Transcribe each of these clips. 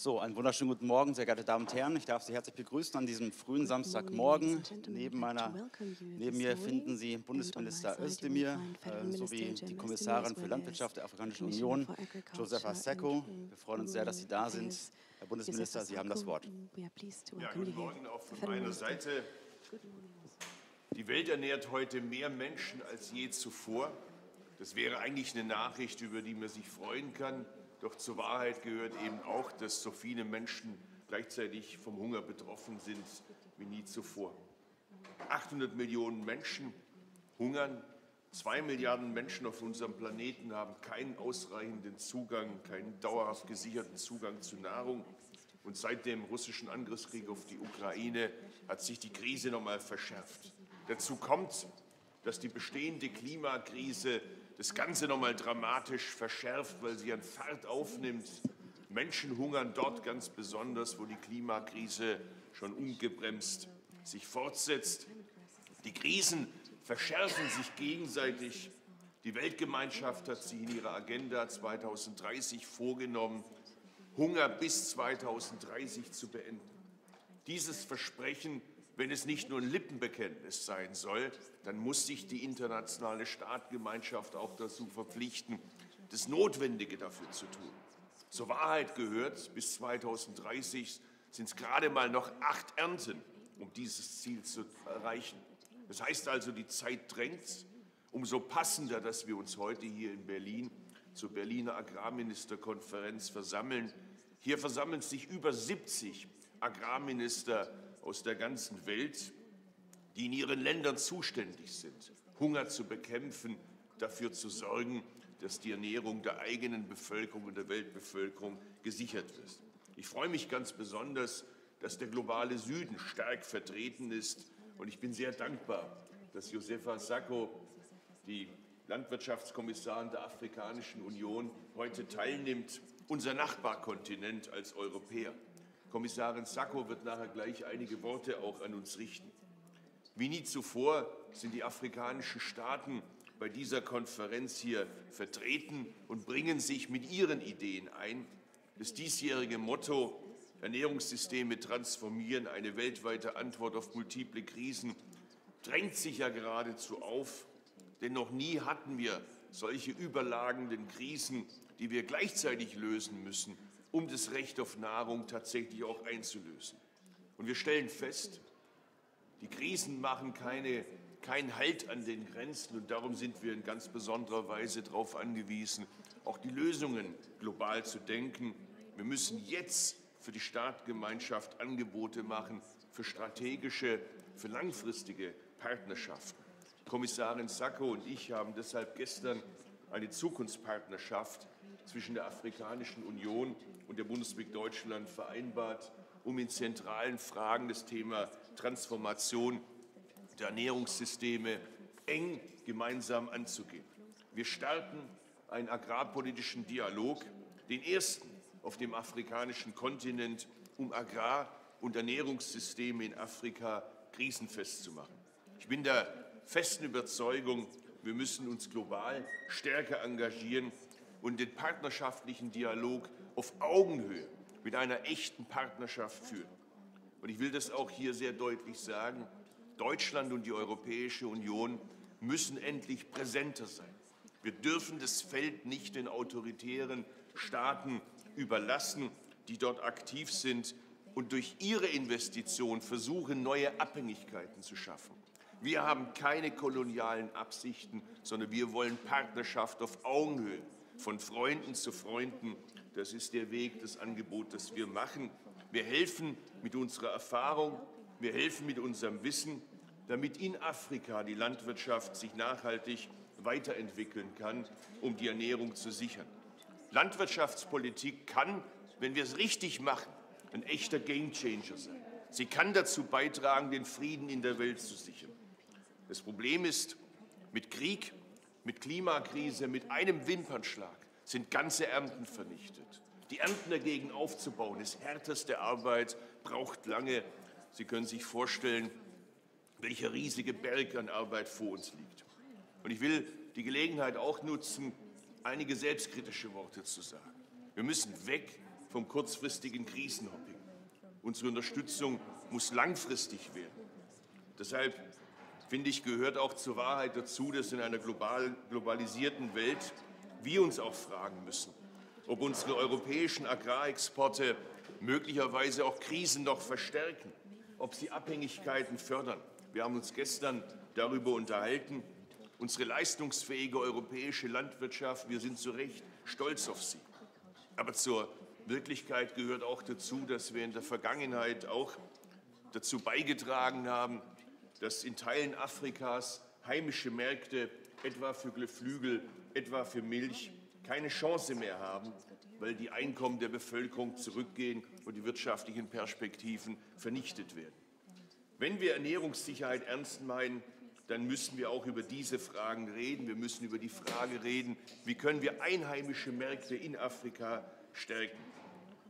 So, einen wunderschönen guten Morgen, sehr geehrte Damen und Herren. Ich darf Sie herzlich begrüßen an diesem frühen Samstagmorgen. Neben mir finden Sie Bundesminister Özdemir sowie die Kommissarin für Landwirtschaft der Afrikanischen Union, Josepha Seko. Wir freuen uns sehr, dass Sie da sind. Herr Bundesminister, Sie haben das Wort. Ja, guten Morgen auch von meiner Seite. Die Welt ernährt heute mehr Menschen als je zuvor. Das wäre eigentlich eine Nachricht, über die man sich freuen kann. Doch zur Wahrheit gehört eben auch, dass so viele Menschen gleichzeitig vom Hunger betroffen sind wie nie zuvor. 800 Millionen Menschen hungern. 2 Milliarden Menschen auf unserem Planeten haben keinen ausreichenden Zugang, keinen dauerhaft gesicherten Zugang zu Nahrung. Und seit dem russischen Angriffskrieg auf die Ukraine hat sich die Krise noch mal verschärft. Dazu kommt, dass die bestehende Klimakrise das Ganze noch mal dramatisch verschärft, weil sie an Fahrt aufnimmt. Menschen hungern dort ganz besonders, wo die Klimakrise schon ungebremst sich fortsetzt. Die Krisen verschärfen sich gegenseitig. Die Weltgemeinschaft hat sich in ihrer Agenda 2030 vorgenommen, Hunger bis 2030 zu beenden. Dieses Versprechen, wenn es nicht nur ein Lippenbekenntnis sein soll, dann muss sich die internationale Staatengemeinschaft auch dazu verpflichten, das Notwendige dafür zu tun. Zur Wahrheit gehört, bis 2030 sind es gerade mal noch 8 Ernten, um dieses Ziel zu erreichen. Das heißt also, die Zeit drängt. Umso passender, dass wir uns heute hier in Berlin zur Berliner Agrarministerkonferenz versammeln. Hier versammeln sich über 70 Agrarminister aus der ganzen Welt, die in ihren Ländern zuständig sind, Hunger zu bekämpfen, dafür zu sorgen, dass die Ernährung der eigenen Bevölkerung und der Weltbevölkerung gesichert wird. Ich freue mich ganz besonders, dass der globale Süden stark vertreten ist, und ich bin sehr dankbar, dass Josepha Seko, die Landwirtschaftskommissarin der Afrikanischen Union, heute teilnimmt, unser Nachbarkontinent als Europäer. Kommissarin Seko wird nachher gleich einige Worte auch an uns richten. Wie nie zuvor sind die afrikanischen Staaten bei dieser Konferenz hier vertreten und bringen sich mit ihren Ideen ein. Das diesjährige Motto Ernährungssysteme transformieren, eine weltweite Antwort auf multiple Krisen, drängt sich ja geradezu auf, denn noch nie hatten wir solche überlagenden Krisen, die wir gleichzeitig lösen müssen, um das Recht auf Nahrung tatsächlich auch einzulösen. Und wir stellen fest, die Krisen machen keinen Halt an den Grenzen, und darum sind wir in ganz besonderer Weise darauf angewiesen, auch die Lösungen global zu denken. Wir müssen jetzt für die Staatengemeinschaft Angebote machen, für strategische, für langfristige Partnerschaften. Kommissarin Seko und ich haben deshalb gestern eine Zukunftspartnerschaft zwischen der Afrikanischen Union und der Bundesrepublik Deutschland vereinbart, um in zentralen Fragen das Thema Transformation der Ernährungssysteme eng gemeinsam anzugehen. Wir starten einen agrarpolitischen Dialog, den ersten auf dem afrikanischen Kontinent, um Agrar- und Ernährungssysteme in Afrika krisenfest zu machen. Ich bin der festen Überzeugung, wir müssen uns global stärker engagieren und den partnerschaftlichen Dialog auf Augenhöhe mit einer echten Partnerschaft führen. Und ich will das auch hier sehr deutlich sagen, Deutschland und die Europäische Union müssen endlich präsenter sein. Wir dürfen das Feld nicht den autoritären Staaten überlassen, die dort aktiv sind und durch ihre Investitionen versuchen, neue Abhängigkeiten zu schaffen. Wir haben keine kolonialen Absichten, sondern wir wollen Partnerschaft auf Augenhöhe, von Freunden zu Freunden. Das ist der Weg, das Angebot, das wir machen. Wir helfen mit unserer Erfahrung, wir helfen mit unserem Wissen, damit in Afrika die Landwirtschaft sich nachhaltig weiterentwickeln kann, um die Ernährung zu sichern. Landwirtschaftspolitik kann, wenn wir es richtig machen, ein echter Gamechanger sein. Sie kann dazu beitragen, den Frieden in der Welt zu sichern. Das Problem ist, mit Krieg, mit Klimakrise, mit einem Wimpernschlag sind ganze Ernten vernichtet. Die Ernten dagegen aufzubauen, ist härteste Arbeit, braucht lange. Sie können sich vorstellen, welcher riesige Berg an Arbeit vor uns liegt. Und ich will die Gelegenheit auch nutzen, einige selbstkritische Worte zu sagen. Wir müssen weg vom kurzfristigen Krisenhopping. Unsere Unterstützung muss langfristig werden. Deshalb, finde ich, gehört auch zur Wahrheit dazu, dass in einer globalisierten Welt wir uns auch fragen müssen, ob unsere europäischen Agrarexporte möglicherweise auch Krisen noch verstärken, ob sie Abhängigkeiten fördern. Wir haben uns gestern darüber unterhalten. Unsere leistungsfähige europäische Landwirtschaft, wir sind zu Recht stolz auf sie. Aber zur Wirklichkeit gehört auch dazu, dass wir in der Vergangenheit auch dazu beigetragen haben, dass in Teilen Afrikas heimische Märkte, etwa für Geflügel, etwa für Milch, keine Chance mehr haben, weil die Einkommen der Bevölkerung zurückgehen und die wirtschaftlichen Perspektiven vernichtet werden. Wenn wir Ernährungssicherheit ernst meinen, dann müssen wir auch über diese Fragen reden. Wir müssen über die Frage reden, wie können wir einheimische Märkte in Afrika stärken.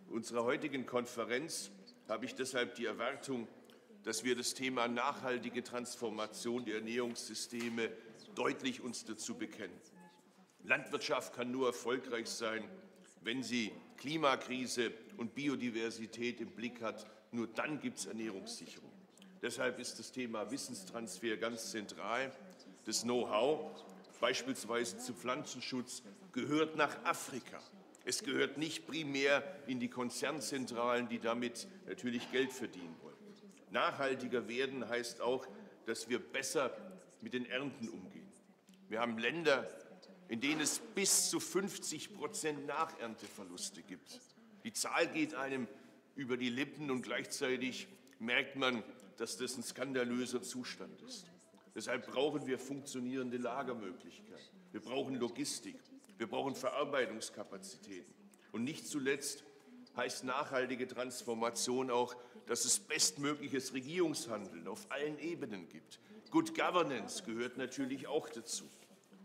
In unserer heutigen Konferenz habe ich deshalb die Erwartung, dass wir das Thema nachhaltige Transformation der Ernährungssysteme deutlich uns dazu bekennen. Landwirtschaft kann nur erfolgreich sein, wenn sie Klimakrise und Biodiversität im Blick hat. Nur dann gibt es Ernährungssicherung. Deshalb ist das Thema Wissenstransfer ganz zentral. Das Know-how, beispielsweise zu Pflanzenschutz, gehört nach Afrika. Es gehört nicht primär in die Konzernzentralen, die damit natürlich Geld verdienen wollen. Nachhaltiger werden heißt auch, dass wir besser mit den Ernten umgehen. Wir haben Länder, in denen es bis zu 50% Nachernteverluste gibt. Die Zahl geht einem über die Lippen und gleichzeitig merkt man, dass das ein skandalöser Zustand ist. Deshalb brauchen wir funktionierende Lagermöglichkeiten. Wir brauchen Logistik. Wir brauchen Verarbeitungskapazitäten. Und nicht zuletzt heißt nachhaltige Transformation auch, dass es bestmögliches Regierungshandeln auf allen Ebenen gibt. Good Governance gehört natürlich auch dazu.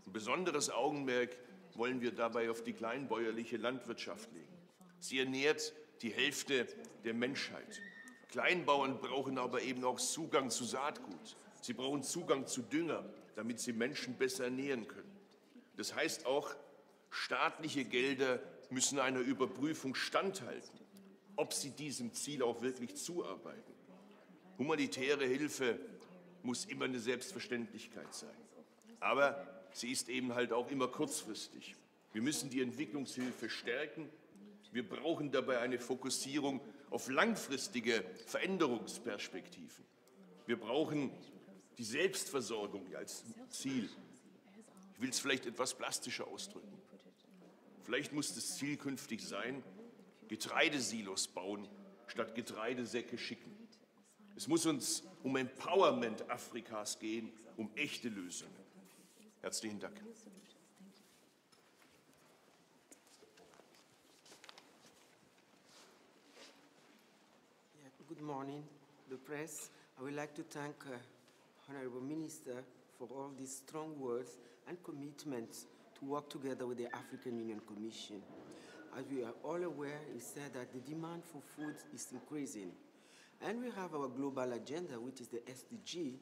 Ein besonderes Augenmerk wollen wir dabei auf die kleinbäuerliche Landwirtschaft legen. Sie ernährt die Hälfte der Menschheit. Kleinbauern brauchen aber eben auch Zugang zu Saatgut. Sie brauchen Zugang zu Dünger, damit sie Menschen besser ernähren können. Das heißt auch, staatliche Gelder müssen einer Überprüfung standhalten, ob sie diesem Ziel auch wirklich zuarbeiten. Humanitäre Hilfe muss immer eine Selbstverständlichkeit sein. Aber sie ist eben halt auch immer kurzfristig. Wir müssen die Entwicklungshilfe stärken. Wir brauchen dabei eine Fokussierung auf langfristige Veränderungsperspektiven. Wir brauchen die Selbstversorgung als Ziel. Ich will es vielleicht etwas plastischer ausdrücken. Vielleicht muss das Ziel künftig sein, Getreidesilos bauen, statt Getreidesäcke schicken. Es muss uns um Empowerment Afrikas gehen, um echte Lösungen. Herzlichen Dank. Good morning, the press. I would like to thank Honorable Minister for all these strong words and commitments to work together with the African Union Commission. As we are all aware, he said that the demand for food is increasing. And we have our global agenda, which is the SDG,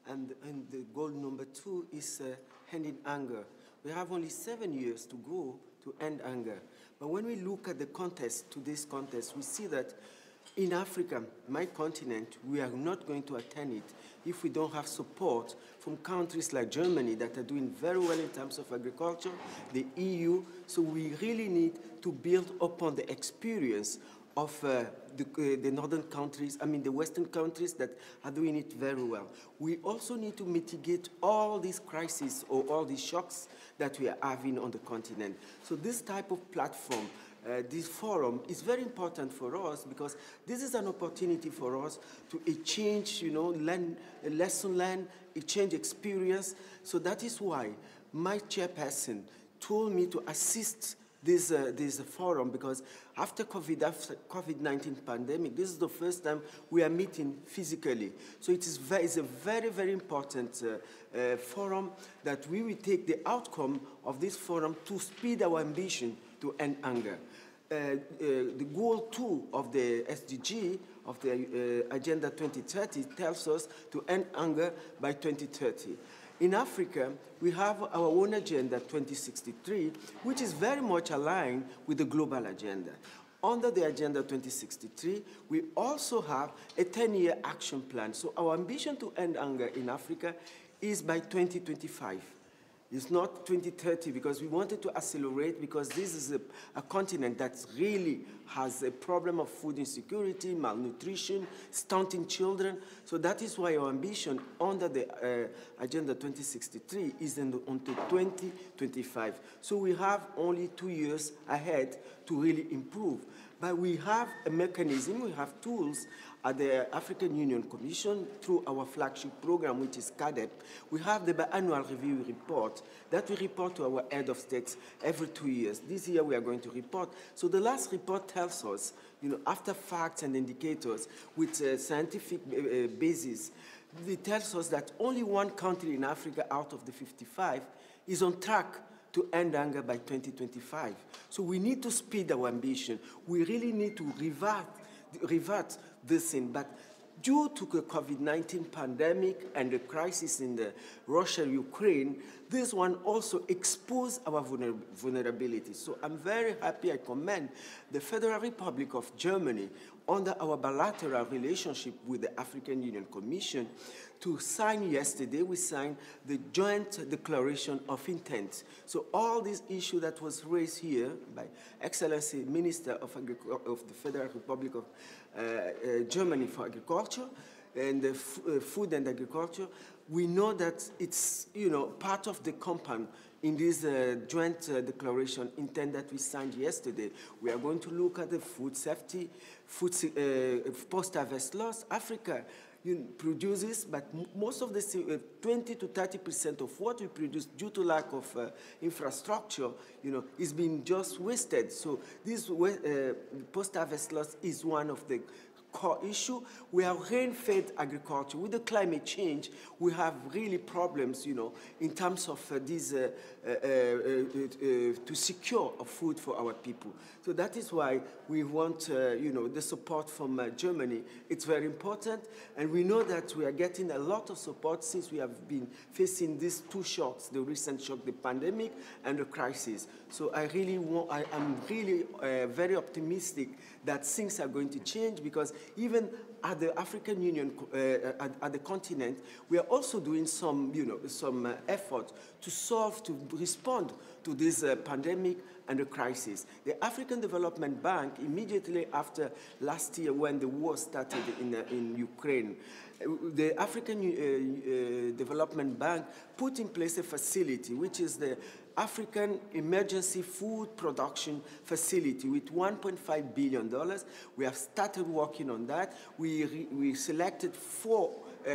and the goal number 2 is ending hunger. We have only 7 years to go to end hunger. But when we look at the contest, to this contest, we see that in Africa, my continent, we are not going to attain it if we don't have support from countries like Germany that are doing very well in terms of agriculture, the EU. So we really need to build upon the experience of the northern countries, the Western countries that are doing it very well. We also need to mitigate all these crises or all these shocks that we are having on the continent. So this type of platform, this forum is very important for us because this is an opportunity for us to exchange, lesson learned, exchange experience. So that is why my chairperson told me to assist this forum, because after COVID-19 pandemic, this is the first time we are meeting physically. So it's a very, very important forum that we will take the outcome of this forum to speed our ambition to end hunger. The goal 2 of the SDG, of the Agenda 2030, tells us to end hunger by 2030. In Africa, we have our own Agenda 2063, which is very much aligned with the global agenda. Under the Agenda 2063, we also have a 10-year action plan. So our ambition to end hunger in Africa is by 2025. It's not 2030 because we wanted to accelerate because this is a continent that really has a problem of food insecurity, malnutrition, stunting children. So that is why our ambition under the Agenda 2063 is until 2025. So we have only 2 years ahead to really improve. But we have a mechanism, we have tools at the African Union Commission through our flagship program, which is CAADP. We have the biannual review report that we report to our head of states every 2 years. This year we are going to report. So the last report tells us, after facts and indicators with a scientific basis, it tells us that only one country in Africa out of the 55 is on track to end hunger by 2025. So we need to speed our ambition. We really need to revert this thing. But due to the COVID-19 pandemic and the crisis in the Russia-Ukraine, this one also exposed our vulnerability. So I'm very happy, I commend the Federal Republic of Germany under our bilateral relationship with the African Union Commission to sign yesterday, we signed the joint declaration of intent. So all these issues that was raised here by Excellency Minister of the Federal Republic of Germany for Agriculture and Food and Agriculture, we know that it's part of the compound in this joint declaration intent that we signed yesterday. We are going to look at the food safety, post-harvest loss. Africa produces, but most of the 20 to 30% of what we produce due to lack of infrastructure, is being just wasted. So this post-harvest loss is one of the core issue. We have rain-fed agriculture. With the climate change, we have really problems, in terms of to secure food for our people. So that is why we want, the support from Germany. It's very important, and we know that we are getting a lot of support since we have been facing these two shocks, the recent shock, the pandemic, and the crisis. So I'm really very optimistic that things are going to change because even at the African Union, at the continent, we are also doing some, some effort to respond to this pandemic and the crisis. The African Development Bank, immediately after last year when the war started in Ukraine, the African Development Bank put in place a facility, which is the African Emergency Food Production Facility with $1.5 billion. We have started working on that. We selected 4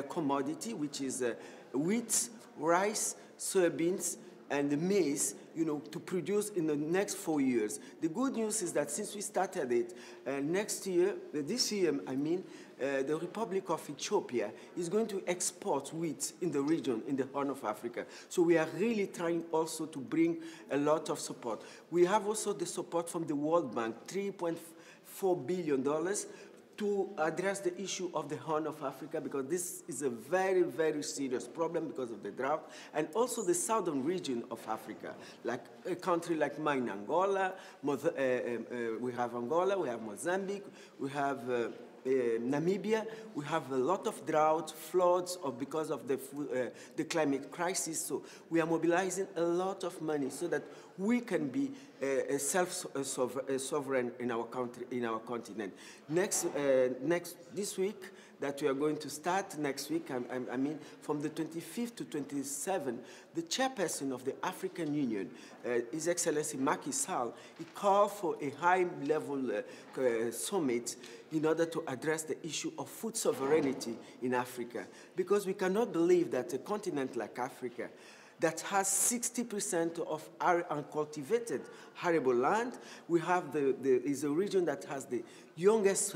commodities, which is wheat, rice, soybeans, and the maize, to produce in the next 4 years. The good news is that since we started it, this year, the Republic of Ethiopia is going to export wheat in the region, in the Horn of Africa. So we are really trying also to bring a lot of support. We have also the support from the World Bank, $3.4 billion, to address the issue of the Horn of Africa, because this is a very, very serious problem because of the drought, and also the southern region of Africa, like a country like mine, Angola, we have Angola, we have Mozambique, we have Namibia. We have a lot of drought, floods, because of the climate crisis. So we are mobilizing a lot of money so that we can be sovereign in our country, in our continent. This week, that we are going to start next week, from the 25th to 27th, the chairperson of the African Union, His Excellency Macky Sall, he called for a high-level summit in order to address the issue of food sovereignty in Africa. Because we cannot believe that a continent like Africa, that has 60% of our uncultivated arable land. We have is a region that has the youngest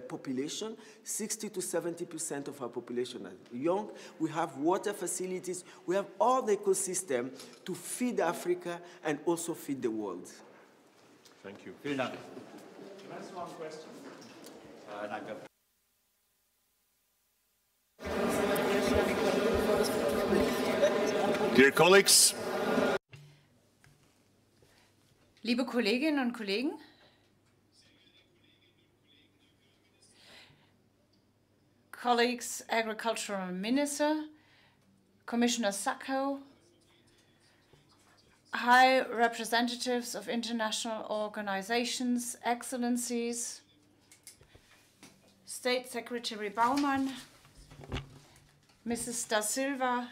population. 60 to 70% of our population are young. We have water facilities. We have all the ecosystem to feed Africa and also feed the world. Thank you. Vielen Dank. Can I ask one question? Danke. Dear colleagues. Liebe Kolleginnen und Kollegen, colleagues, Agricultural Minister, Commissioner Sacco, High Representatives of international organizations, Excellencies, State Secretary Baumann, Mrs. Da Silva,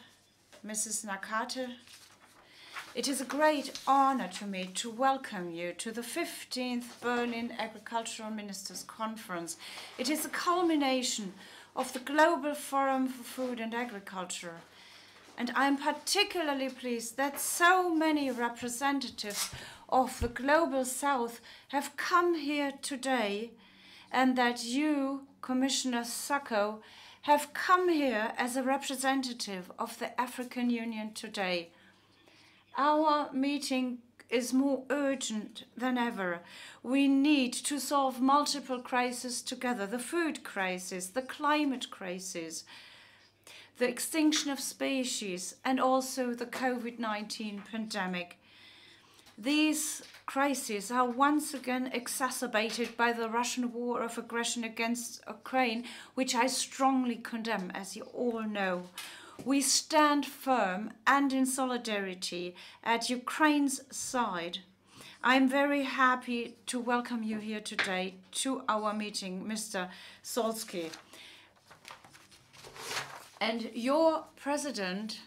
Mrs. Nakate. It is a great honor to me to welcome you to the 15th Berlin Agricultural Ministers' Conference. It is a culmination of the Global Forum for Food and Agriculture. And I am particularly pleased that so many representatives of the Global South have come here today, and that you, Commissioner Sacco, have come here as a representative of the African Union today. Our meeting is more urgent than ever. We need to solve multiple crises together: the food crisis, the climate crisis, the extinction of species, and also the COVID-19 pandemic. These crises are once again exacerbated by the Russian war of aggression against Ukraine, which I strongly condemn, as you all know. We stand firm and in solidarity at Ukraine's side. I'm very happy to welcome you here today to our meeting, Mr. Solsky. And your president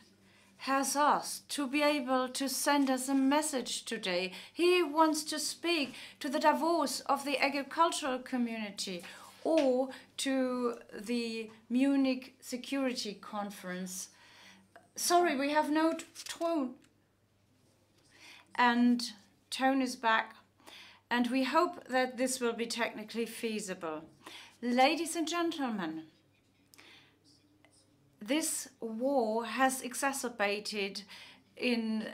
has asked to be able to send us a message today. He wants to speak to the Davos of the agricultural community or to the Munich Security Conference. Sorry, we have no tone. And tone is back. And we hope that this will be technically feasible. Ladies and gentlemen, this war has exacerbated in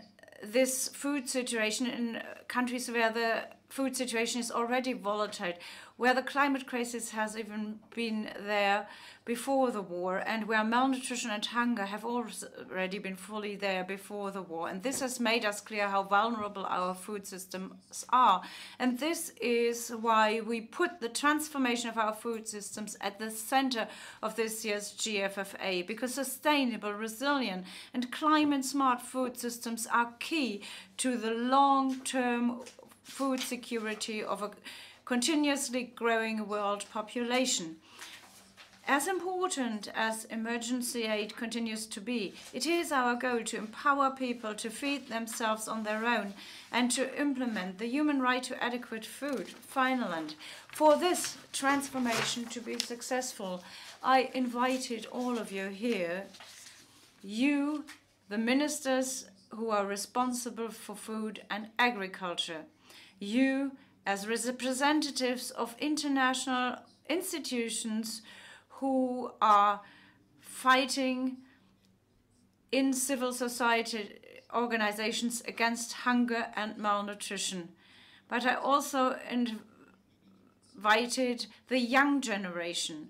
this food situation in countries where the food situation is already volatile, where the climate crisis has even been there before the war, and where malnutrition and hunger have already been fully there before the war. And this has made us clear how vulnerable our food systems are. And this is why we put the transformation of our food systems at the center of this year's GFFA, because sustainable, resilient, and climate-smart food systems are key to the long-term food security of a continuously growing world population. As important as emergency aid continues to be, it is our goal to empower people to feed themselves on their own and to implement the human right to adequate food. Finally, for this transformation to be successful, I invited all of you here, you, the ministers who are responsible for food and agriculture, you as representatives of international institutions who are fighting in civil society organizations against hunger and malnutrition. But I also invited the young generation,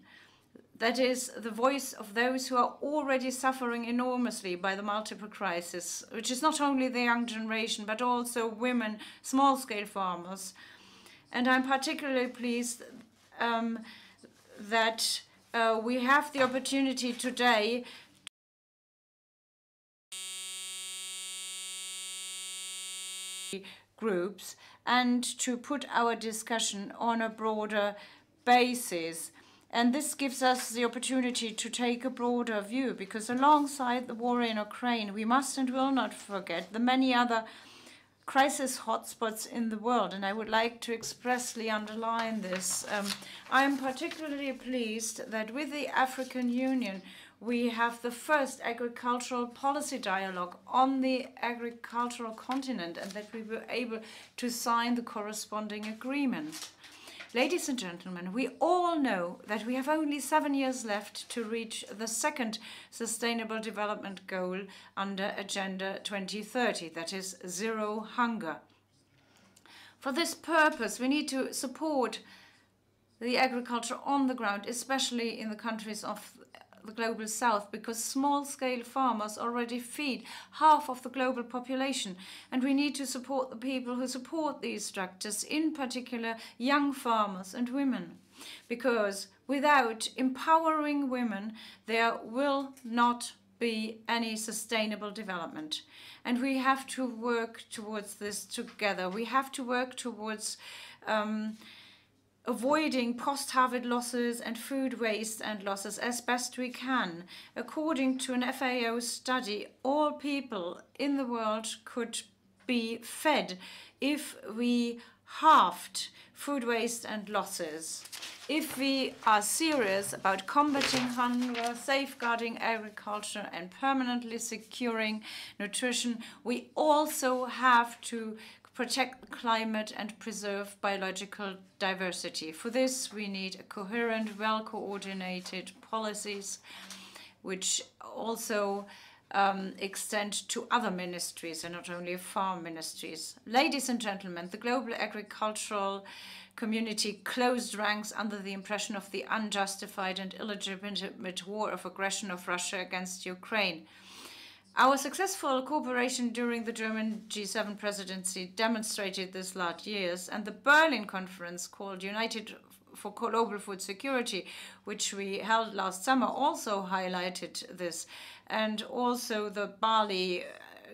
that is the voice of those who are already suffering enormously by the multiple crises, which is not only the young generation, but also women, small-scale farmers. And I'm particularly pleased that we have the opportunity today groups and to put our discussion on a broader basis. And this gives us the opportunity to take a broader view, because alongside the war in Ukraine, we must and will not forget the many other crisis hotspots in the world, and I would like to expressly underline this. I am particularly pleased that with the African Union, we have the first agricultural policy dialogue on the agricultural continent, and that we were able to sign the corresponding agreement. Ladies and gentlemen, we all know that we have only 7 years left to reach the second Sustainable Development Goal under Agenda 2030, that is zero hunger. For this purpose, we need to support the agriculture on the ground, especially in the countries of the Global South, because small-scale farmers already feed half of the global population, and we need to support the people who support these structures, in particular young farmers and women. because without empowering women, there will not be any sustainable development. And we have to work towards this together. We have to work towards avoiding post-harvest losses and food waste and losses as best we can. According to an FAO study, all people in the world could be fed if we halved food waste and losses. If we are serious about combating hunger, safeguarding agriculture, and permanently securing nutrition, we also have to protect the climate and preserve biological diversity. For this, we need coherent, well-coordinated policies, which also extend to other ministries and not only farm ministries. Ladies and gentlemen, the global agricultural community closed ranks under the impression of the unjustified and illegitimate war of aggression of Russia against Ukraine. Our successful cooperation during the German G7 presidency demonstrated this last years, and the Berlin conference called United for Global Food Security, which we held last summer, also highlighted this, and also the Bali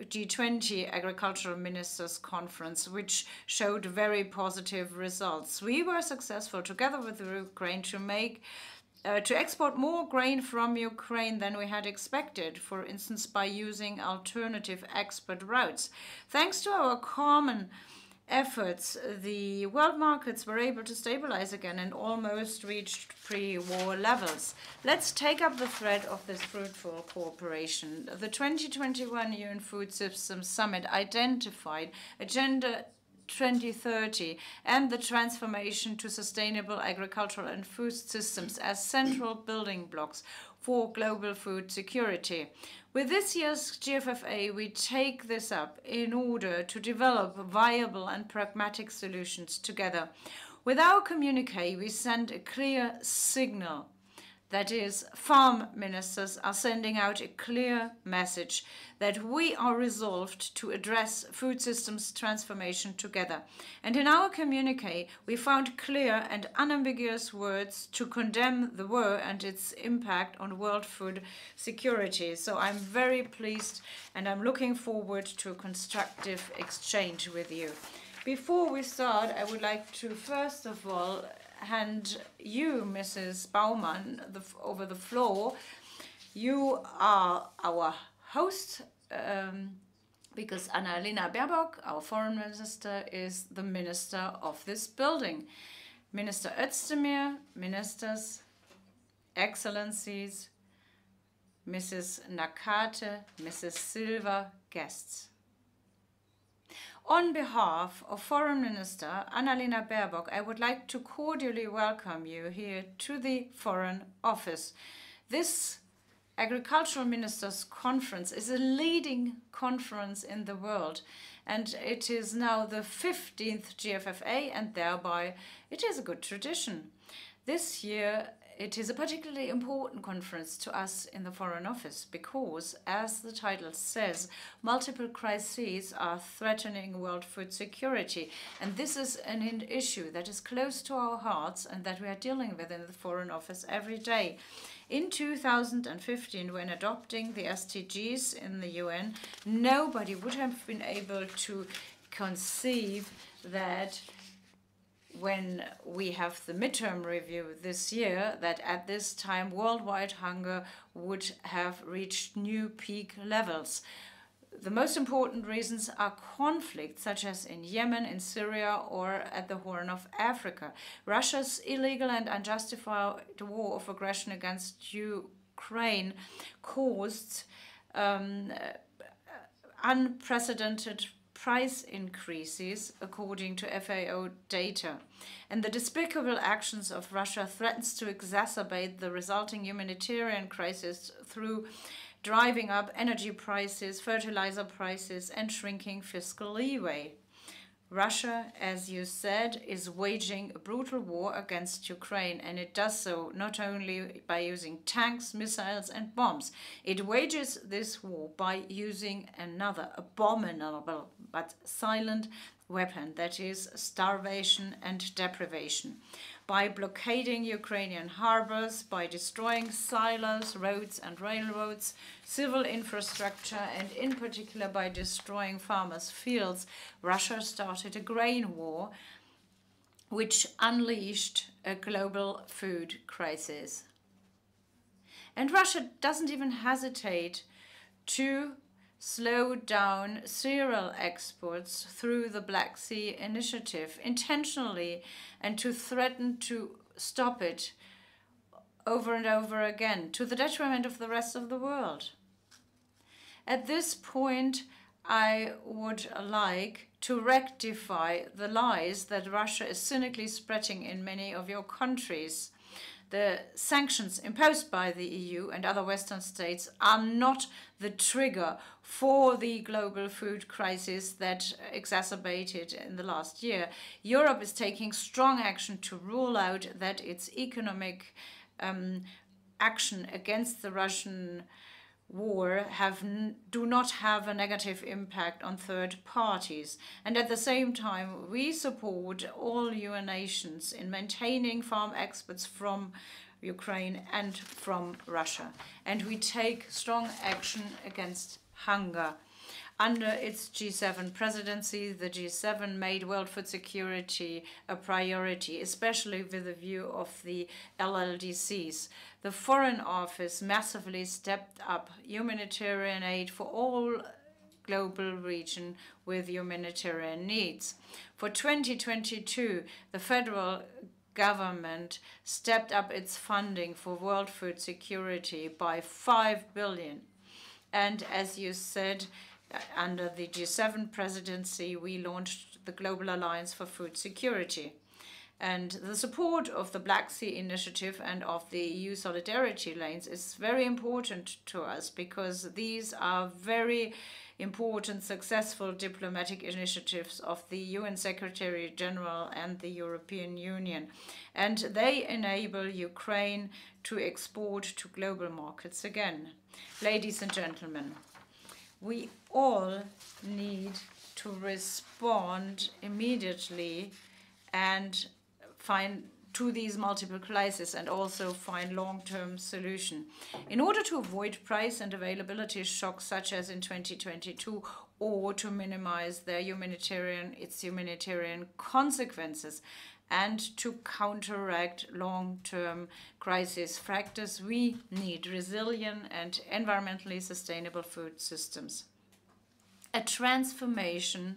G20 Agricultural Ministers Conference, which showed very positive results. We were successful, together with Ukraine, to export more grain from Ukraine than we had expected, for instance, by using alternative export routes. Thanks to our common efforts, the world markets were able to stabilize again and almost reached pre-war levels. Let's take up the thread of this fruitful cooperation. The 2021 UN Food Systems Summit identified Agenda 2030 and the transformation to sustainable agricultural and food systems as central building blocks for global food security. With this year's GFFA, we take this up in order to develop viable and pragmatic solutions together. With our communiqué, we send a clear signal. That is, farm ministers are sending out a clear message that we are resolved to address food systems transformation together. And in our communiqué, we found clear and unambiguous words to condemn the war and its impact on world food security. So I'm very pleased and I'm looking forward to a constructive exchange with you. Before we start, I would like to first of all hand you, Mrs. Baumann, over the floor. You are our host because Annalena Baerbock, our foreign minister, is the minister of this building. Minister Özdemir, ministers, excellencies, Mrs. Nakate, Mrs. Silva, guests. On behalf of Foreign Minister Annalena Baerbock, I would like to cordially welcome you here to the Foreign Office. This Agricultural Ministers' Conference is a leading conference in the world, and it is now the 15th GFFA, and thereby it is a good tradition. This year, it is a particularly important conference to us in the Foreign Office because, as the title says, multiple crises are threatening world food security. And this is an issue that is close to our hearts and that we are dealing with in the Foreign Office every day. In 2015, when adopting the SDGs in the UN, nobody would have been able to conceive that when we have the midterm review this year, that at this time worldwide hunger would have reached new peak levels. The most important reasons are conflicts such as in Yemen, in Syria, or at the Horn of Africa. Russia's illegal and unjustified war of aggression against Ukraine caused unprecedented price increases, according to FAO data. And the despicable actions of Russia threatens to exacerbate the resulting humanitarian crisis through driving up energy prices, fertilizer prices, and shrinking fiscal leeway. Russia, as you said, is waging a brutal war against Ukraine, and it does so not only by using tanks, missiles, and bombs. It wages this war by using another abominable but silent weapon, that is starvation and deprivation. by blockading Ukrainian harbors, by destroying silos, roads and railroads, civil infrastructure, and in particular by destroying farmers' fields, Russia started a grain war which unleashed a global food crisis. And Russia doesn't even hesitate to slow down cereal exports through the Black Sea Initiative intentionally, and to threaten to stop it over and over again, to the detriment of the rest of the world. At this point, I would like to rectify the lies that Russia is cynically spreading in many of your countries. The sanctions imposed by the EU and other Western states are not the trigger for the global food crisis that exacerbated in the last year. Europe is taking strong action to rule out that its economic action against the Russian war do not have a negative impact on third parties. And at the same time, we support all UN nations in maintaining farm exports from Ukraine and from Russia. And we take strong action against hunger. Under its G7 presidency, the G7 made world food security a priority, especially with a view of the LLDCs. The Foreign Office massively stepped up humanitarian aid for all global region with humanitarian needs. For 2022, the federal government stepped up its funding for world food security by 5 billion. And as you said, under the G7 presidency, we launched the Global Alliance for Food Security. And the support of the Black Sea Initiative and of the EU solidarity lanes is very important to us, because these are very important, successful diplomatic initiatives of the UN Secretary General and the European Union. And they enable Ukraine to export to global markets again. Ladies and gentlemen, we all need to respond immediately and find to these multiple crises, and also find long-term solution. In order to avoid price and availability shocks such as in 2022, or to minimize its humanitarian consequences, and to counteract long-term crisis factors, we need resilient and environmentally sustainable food systems. A transformation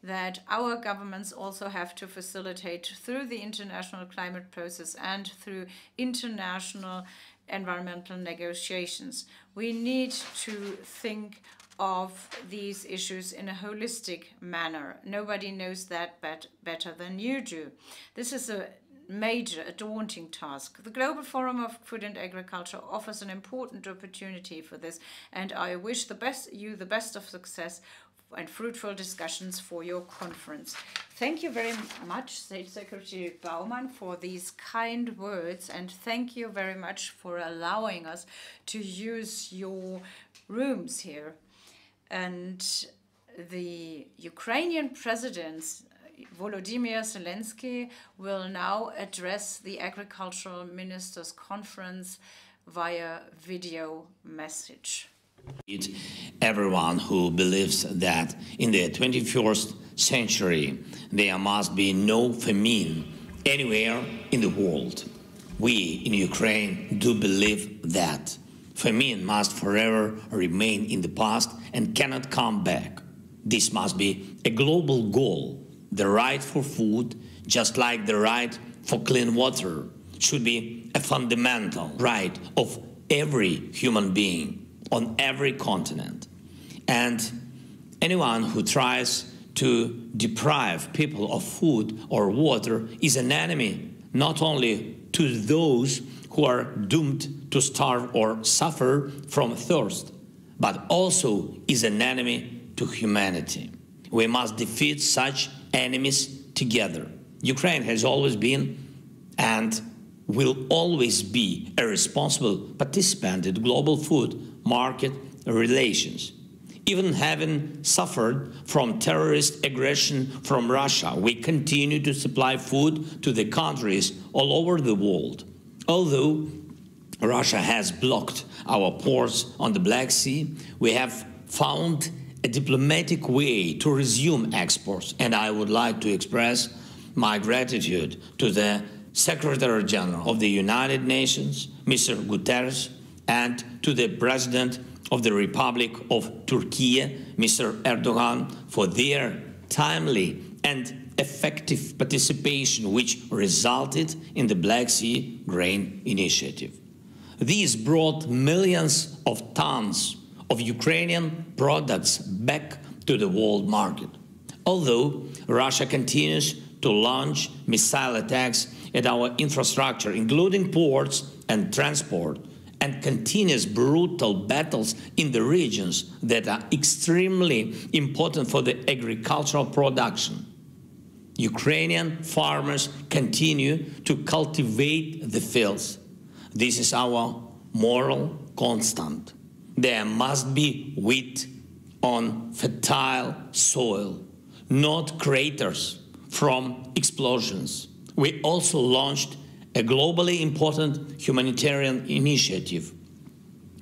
that our governments also have to facilitate through the international climate process and through international environmental negotiations. We need to think of these issues in a holistic manner. Nobody knows that better than you do. This is a daunting task. The Global Forum of Food and Agriculture offers an important opportunity for this, and I wish you the best of success and fruitful discussions for your conference. Thank you very much, State Secretary Baumann, for these kind words, and thank you very much for allowing us to use your rooms here. And the Ukrainian President, Volodymyr Zelensky, will now address the Agricultural Ministers' Conference via video message. Everyone who believes that in the 21st century there must be no famine anywhere in the world. We in Ukraine do believe that famine must forever remain in the past and cannot come back. This must be a global goal. The right for food, just like the right for clean water, should be a fundamental right of every human being on every continent. And anyone who tries to deprive people of food or water is an enemy not only to those who are doomed to starve or suffer from thirst, but also is an enemy to humanity. We must defeat such enemies together. Ukraine has always been and will always be a responsible participant in global food market relations. Even having suffered from terrorist aggression from Russia, we continue to supply food to the countries all over the world. Although Russia has blocked our ports on the Black Sea, we have found a diplomatic way to resume exports, and I would like to express my gratitude to the Secretary General of the United Nations, Mr. Guterres, and to the President of the Republic of Turkey, Mr. Erdogan, for their timely and effective participation, which resulted in the Black Sea Grain Initiative. These brought millions of tons of Ukrainian products back to the world market. Although Russia continues to launch missile attacks at our infrastructure, including ports and transport, and continuous brutal battles in the regions that are extremely important for the agricultural production, Ukrainian farmers continue to cultivate the fields. This is our moral constant. There must be wheat on fertile soil, not craters from explosions. We also launched a globally important humanitarian initiative,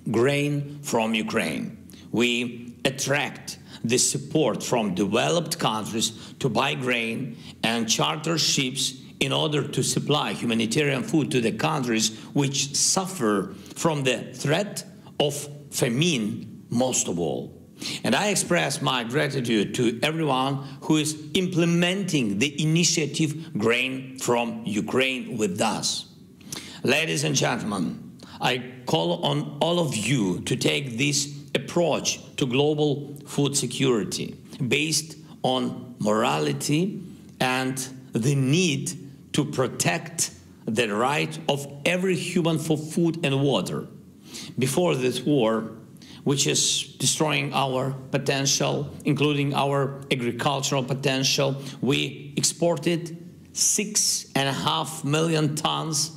Grain from Ukraine. We attract the support from developed countries to buy grain and charter ships in order to supply humanitarian food to the countries which suffer from the threat of famine most of all. And I express my gratitude to everyone who is implementing the initiative Grain from Ukraine with us. Ladies and gentlemen, I call on all of you to take this approach to global food security based on morality and the need to protect the right of every human for food and water. Before this war, which is destroying our potential, including our agricultural potential, we exported 6.5 million tons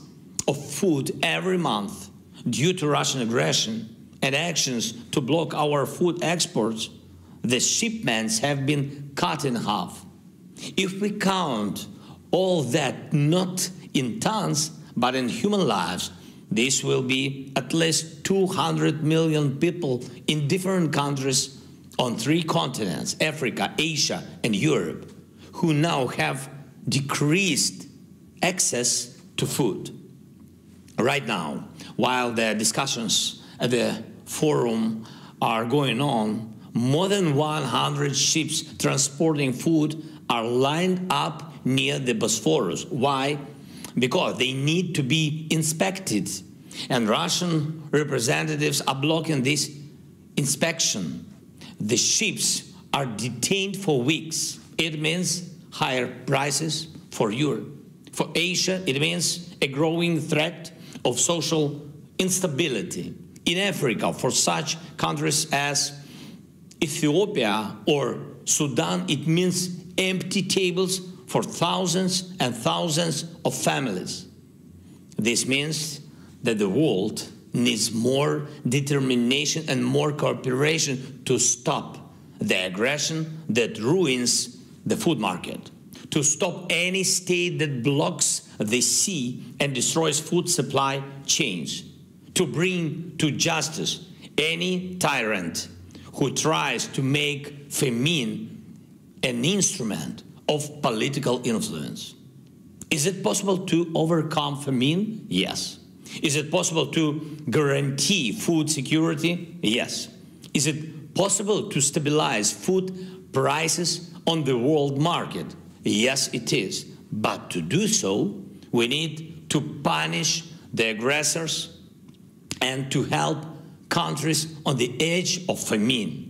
of food every month. Due to Russian aggression and actions to block our food exports, the shipments have been cut in half. If we count all that not in tons, but in human lives, this will be at least 200 million people in different countries on 3 continents, Africa, Asia, and Europe, who now have decreased access to food. Right now, while the discussions at the forum are going on, more than 100 ships transporting food are lined up near the Bosphorus. Why? Because they need to be inspected, and Russian representatives are blocking this inspection. The ships are detained for weeks. It means higher prices for Europe. For Asia, it means a growing threat of social instability. In Africa, for such countries as Ethiopia or Sudan, it means empty tables for thousands and thousands of families. This means that the world needs more determination and more cooperation to stop the aggression that ruins the food market, to stop any state that blocks the sea and destroys food supply chains, to bring to justice any tyrant who tries to make famine an instrument of political influence. Is it possible to overcome famine? Yes. Is it possible to guarantee food security? Yes. Is it possible to stabilize food prices on the world market? Yes, it is. But to do so, we need to punish the aggressors and to help countries on the edge of famine.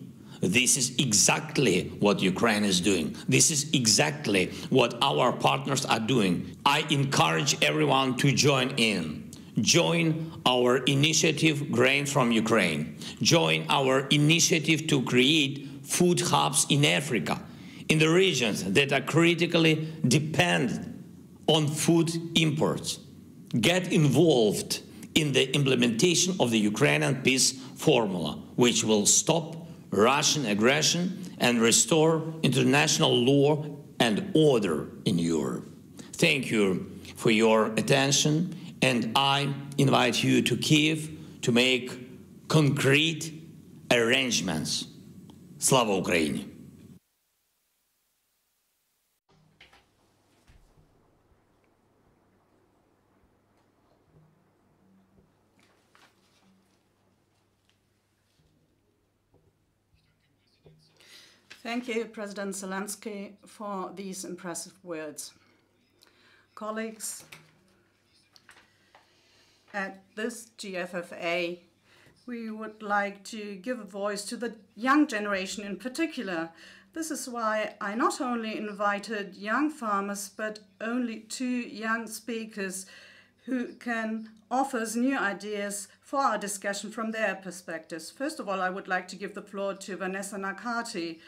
This is exactly what Ukraine is doing. This is exactly what our partners are doing. I encourage everyone to join in. Join our initiative, Grain from Ukraine. Join our initiative to create food hubs in Africa, in the regions that are critically dependent on food imports. Get involved in the implementation of the Ukrainian peace formula, which will stop Russian aggression and restore international law and order in Europe. Thank you for your attention, and I invite you to Kyiv to make concrete arrangements. Slava Ukraini! Thank you, President Zelensky, for these impressive words. Colleagues, at this GFFA, we would like to give a voice to the young generation in particular. This is why I not only invited young farmers, but only 2 young speakers who can offer us new ideas for our discussion from their perspectives. First of all, I would like to give the floor to Vanessa Nakati.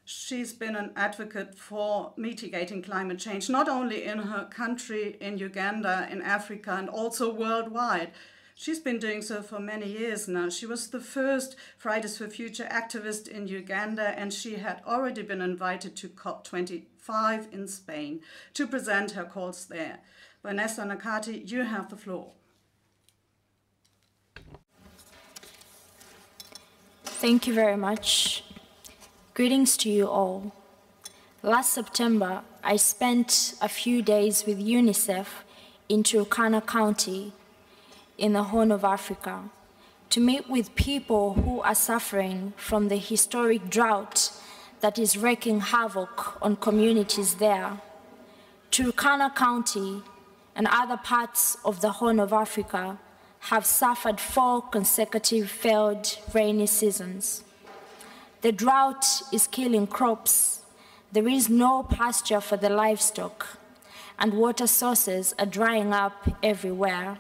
She's been an advocate for mitigating climate change, not only in her country, in Uganda, in Africa, and also worldwide. She's been doing so for many years now. She was the first Fridays for Future activist in Uganda, and she had already been invited to COP25 in Spain to present her calls there. Vanessa Nakati, you have the floor. Thank you very much. Greetings to you all. Last September, I spent a few days with UNICEF in Turkana County in the Horn of Africa to meet with people who are suffering from the historic drought that is wreaking havoc on communities there. Turkana County and other parts of the Horn of Africa have suffered 4 consecutive failed rainy seasons. The drought is killing crops, there is no pasture for the livestock, and water sources are drying up everywhere.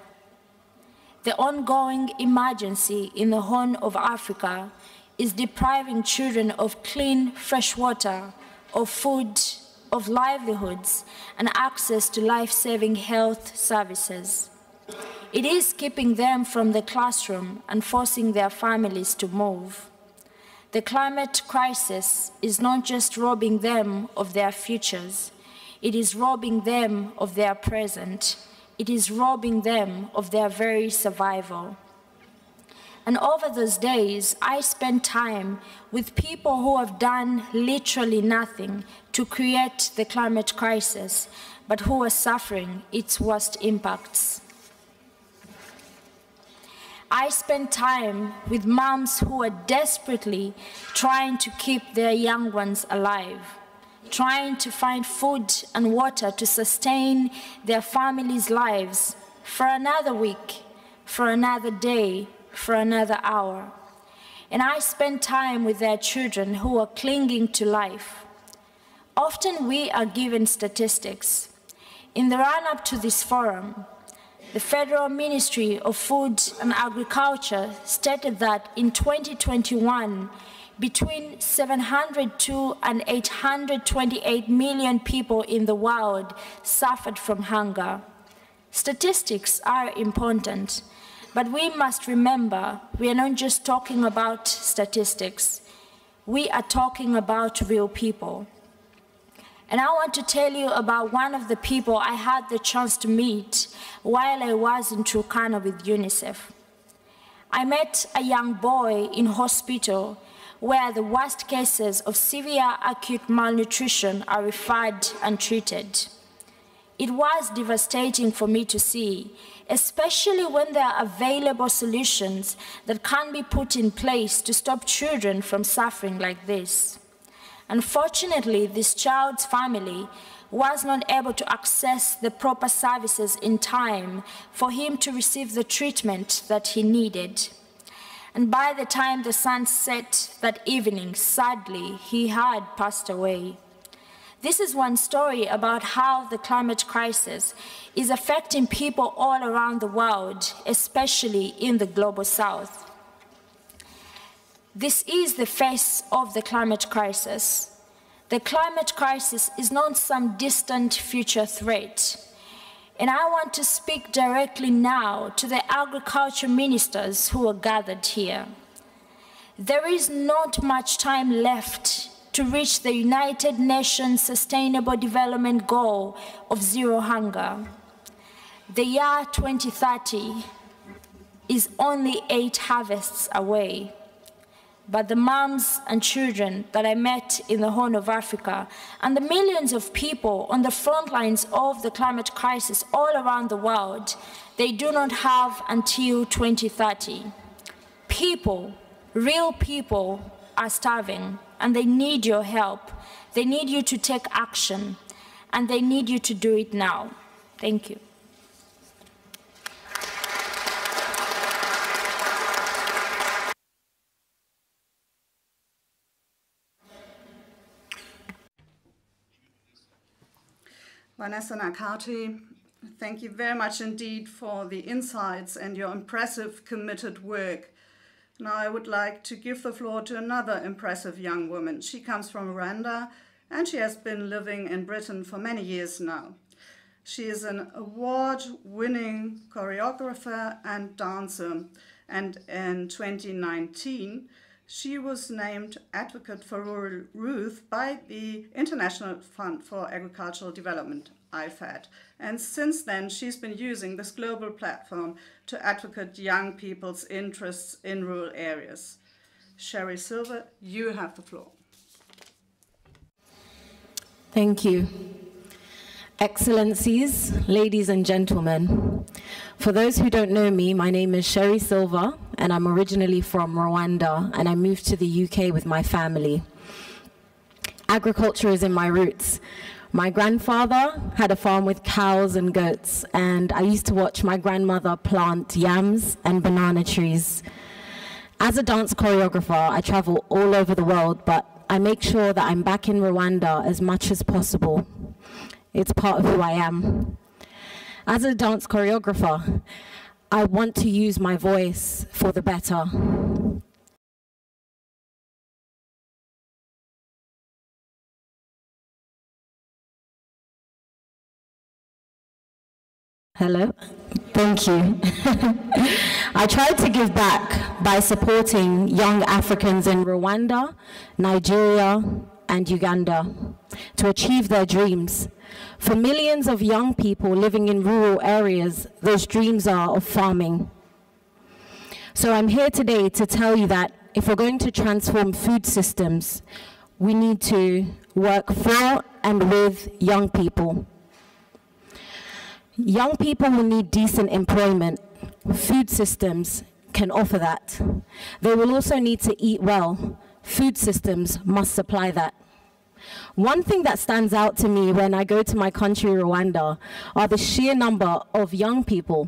The ongoing emergency in the Horn of Africa is depriving children of clean, fresh water, of food, of livelihoods, and access to life-saving health services. It is keeping them from the classroom and forcing their families to move. The climate crisis is not just robbing them of their futures, it is robbing them of their present. It is robbing them of their very survival. And over those days, I spent time with people who have done literally nothing to create the climate crisis, but who are suffering its worst impacts. I spent time with moms who are desperately trying to keep their young ones alive, trying to find food and water to sustain their families' lives for another week, for another day, for another hour. And I spent time with their children who are clinging to life. Often we are given statistics. In the run-up to this forum, the Federal Ministry of Food and Agriculture stated that in 2021, between 702 and 828 million people in the world suffered from hunger. Statistics are important, but we must remember we are not just talking about statistics. We are talking about real people. And I want to tell you about one of the people I had the chance to meet while I was in Turkana with UNICEF. I met a young boy in hospital where the worst cases of severe acute malnutrition are referred and treated. It was devastating for me to see, especially when there are available solutions that can be put in place to stop children from suffering like this. Unfortunately, this child's family was not able to access the proper services in time for him to receive the treatment that he needed. And by the time the sun set that evening, sadly, he had passed away. This is one story about how the climate crisis is affecting people all around the world, especially in the global south. This is the face of the climate crisis. The climate crisis is not some distant future threat. And I want to speak directly now to the agriculture ministers who are gathered here. there is not much time left to reach the United Nations Sustainable Development Goal of zero hunger. The year 2030 is only 8 harvests away. But the moms and children that I met in the Horn of Africa and the millions of people on the front lines of the climate crisis all around the world, they do not have until 2030. People, real people, are starving and they need your help. They need you to take action and they need you to do it now. Thank you. Vanessa Nakati, thank you very much indeed for the insights and your impressive, committed work. Now I would like to give the floor to another impressive young woman. She comes from Rwanda and she has been living in Britain for many years now. She is an award-winning choreographer and dancer, and in 2019 she was named Advocate for Rural Youth by the International Fund for Agricultural Development, IFAD. And since then, she's been using this global platform to advocate young people's interests in rural areas. Sherry Silver, you have the floor. Thank you. Excellencies, ladies and gentlemen, for those who don't know me, my name is Sherry Silver, and I'm originally from Rwanda, and I moved to the UK with my family. Agriculture is in my roots. My grandfather had a farm with cows and goats, and I used to watch my grandmother plant yams and banana trees. As a dance choreographer, I travel all over the world, but I make sure that I'm back in Rwanda as much as possible. It's part of who I am. As a dance choreographer, I want to use my voice for the better. Hello? Thank you. I tried to give back by supporting young Africans in Rwanda, Nigeria, and Uganda to achieve their dreams. For millions of young people living in rural areas, those dreams are of farming. So I'm here today to tell you that if we're going to transform food systems, we need to work for and with young people. Young people will need decent employment. Food systems can offer that. They will also need to eat well. Food systems must supply that. One thing that stands out to me when I go to my country, Rwanda, are the sheer number of young people.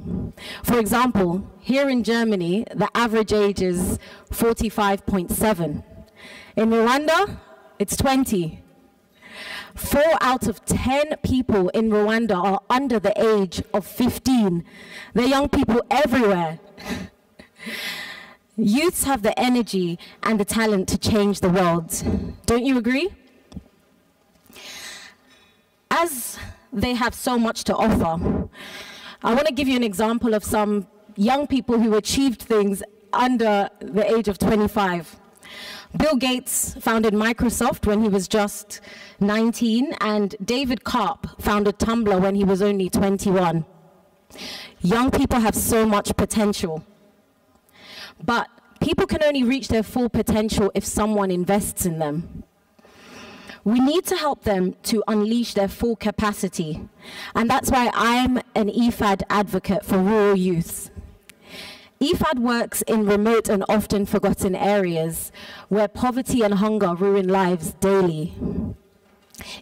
For example, here in Germany, the average age is 45.7. In Rwanda, it's 20. 4 out of 10 people in Rwanda are under the age of 15. They're young people everywhere. Youths have the energy and the talent to change the world. Don't you agree? As they have so much to offer, I want to give you an example of some young people who achieved things under the age of 25. Bill Gates founded Microsoft when he was just 19, and David Karp founded Tumblr when he was only 21. Young people have so much potential, but people can only reach their full potential if someone invests in them. We need to help them to unleash their full capacity, and that's why I'm an IFAD advocate for rural youths. IFAD works in remote and often forgotten areas where poverty and hunger ruin lives daily.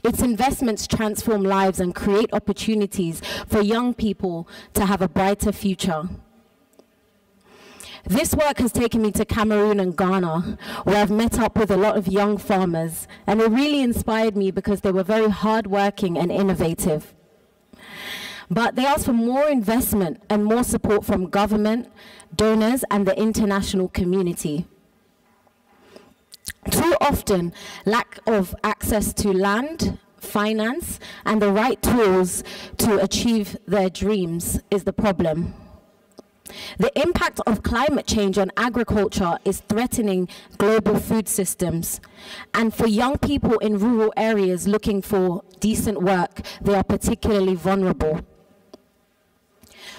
Its investments transform lives and create opportunities for young people to have a brighter future. This work has taken me to Cameroon and Ghana, where I've met up with a lot of young farmers, and it really inspired me because they were very hardworking and innovative. But they asked for more investment and more support from government, donors, and the international community. Too often, lack of access to land, finance, and the right tools to achieve their dreams is the problem. The impact of climate change on agriculture is threatening global food systems. And for young people in rural areas looking for decent work, they are particularly vulnerable.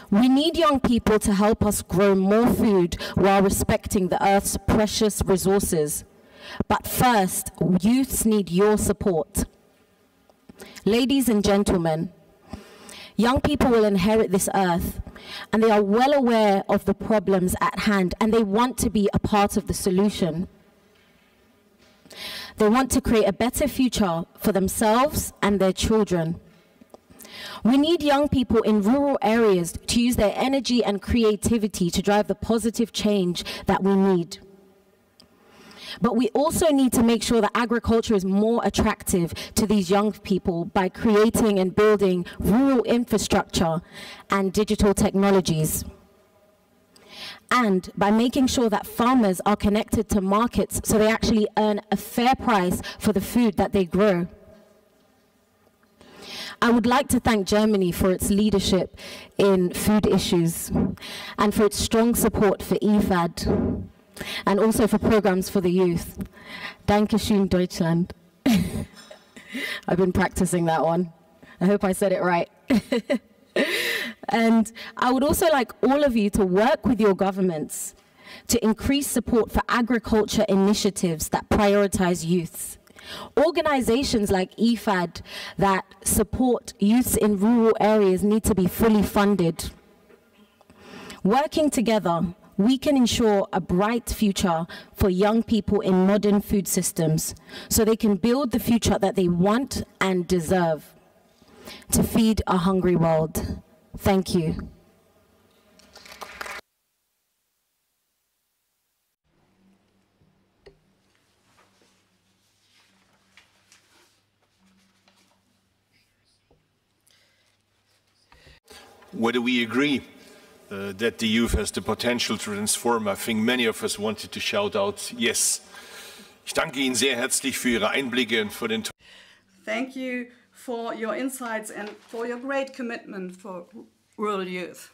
We need young people to help us grow more food while respecting the Earth's precious resources. But first, youths need your support. Ladies and gentlemen, young people will inherit this earth, and they are well aware of the problems at hand, and they want to be a part of the solution. They want to create a better future for themselves and their children. We need young people in rural areas to use their energy and creativity to drive the positive change that we need. But we also need to make sure that agriculture is more attractive to these young people by creating and building rural infrastructure and digital technologies. And by making sure that farmers are connected to markets so they actually earn a fair price for the food that they grow. I would like to thank Germany for its leadership in food issues and for its strong support for IFAD and also for programs for the youth. Dankeschön, Deutschland. I've been practicing that one. I hope I said it right. And I would also like all of you to work with your governments to increase support for agriculture initiatives that prioritize youths. Organizations like IFAD that support youths in rural areas need to be fully funded. Working together, we can ensure a bright future for young people in modern food systems so they can build the future that they want and deserve to feed a hungry world. Thank you. Whether we agree that the youth has the potential to transform, I think many of us wanted to shout out, yes. Ich danke Ihnen sehr herzlich für Ihre Einblicke und für den... Thank you for your insights and for your great commitment for rural youth.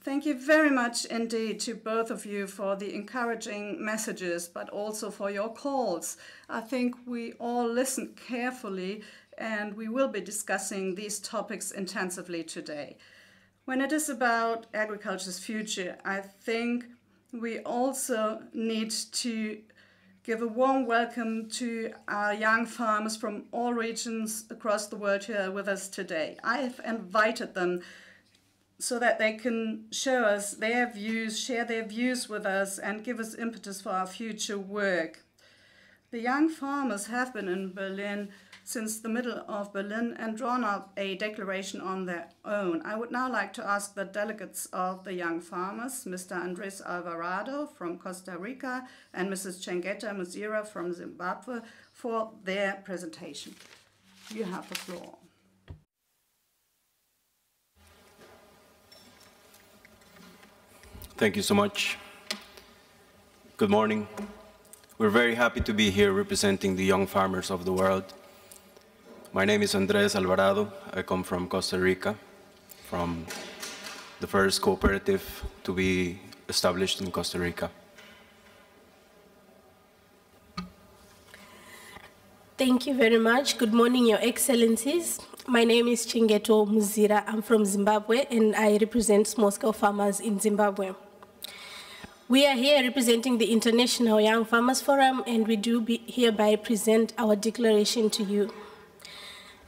Thank you very much indeed to both of you for the encouraging messages, but also for your calls. I think we all listened carefully, and we will be discussing these topics intensively today. When it is about agriculture's future, I think we also need to give a warm welcome to our young farmers from all regions across the world who are with us today. I have invited them so that they can show us their views, share their views with us, and give us impetus for our future work. The young farmers have been in Berlin since the middle of Berlin and drawn up a declaration on their own. I would now like to ask the delegates of the young farmers, Mr. Andres Alvarado from Costa Rica and Mrs. Chengeta Muzira from Zimbabwe, for their presentation. You have the floor. Thank you so much. Good morning. We're very happy to be here representing the young farmers of the world. My name is Andres Alvarado. I come from Costa Rica, from the first cooperative to be established in Costa Rica. Thank you very much. Good morning, Your Excellencies. My name is Chengeta Muzira. I'm from Zimbabwe, and I represent small-scale farmers in Zimbabwe. We are here representing the International Young Farmers Forum, and we do hereby present our declaration to you.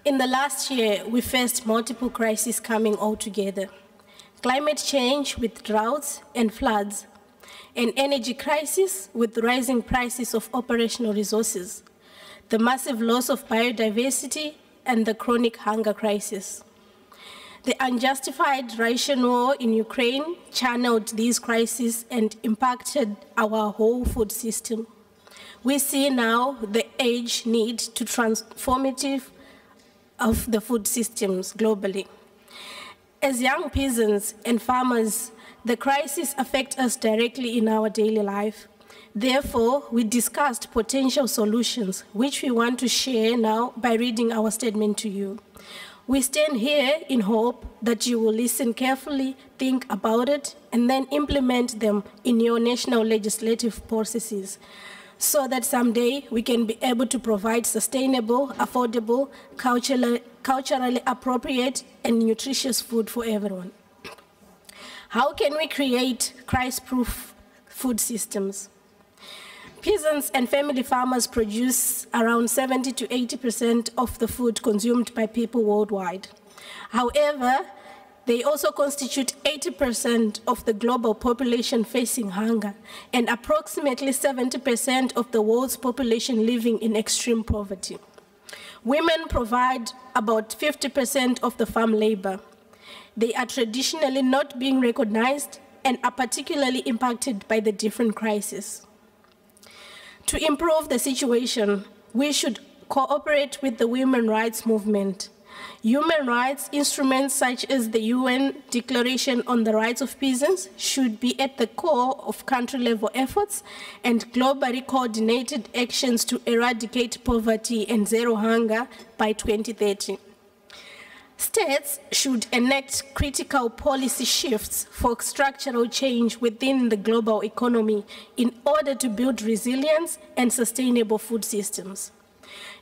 In the last year, we faced multiple crises coming all together. Climate change with droughts and floods, an energy crisis with rising prices of operational resources, the massive loss of biodiversity, and the chronic hunger crisis. The unjustified Russian war in Ukraine channeled these crises and impacted our whole food system. We see now the urgent need to transformative of the food systems globally. As young peasants and farmers, the crisis affects us directly in our daily life. Therefore, we discussed potential solutions, which we want to share now by reading our statement to you. We stand here in hope that you will listen carefully, think about it, and then implement them in your national legislative processes, so that someday we can be able to provide sustainable, affordable, culturally appropriate, and nutritious food for everyone. How can we create crisis-proof food systems? Peasants and family farmers produce around 70 to 80% of the food consumed by people worldwide. However, they also constitute 80% of the global population facing hunger and approximately 70% of the world's population living in extreme poverty. Women provide about 50% of the farm labor. They are traditionally not being recognized and are particularly impacted by the different crises. To improve the situation, we should cooperate with the women's rights movement. Human rights instruments such as the UN Declaration on the Rights of Peasants should be at the core of country-level efforts and globally coordinated actions to eradicate poverty and zero hunger by 2030. States should enact critical policy shifts for structural change within the global economy in order to build resilience and sustainable food systems.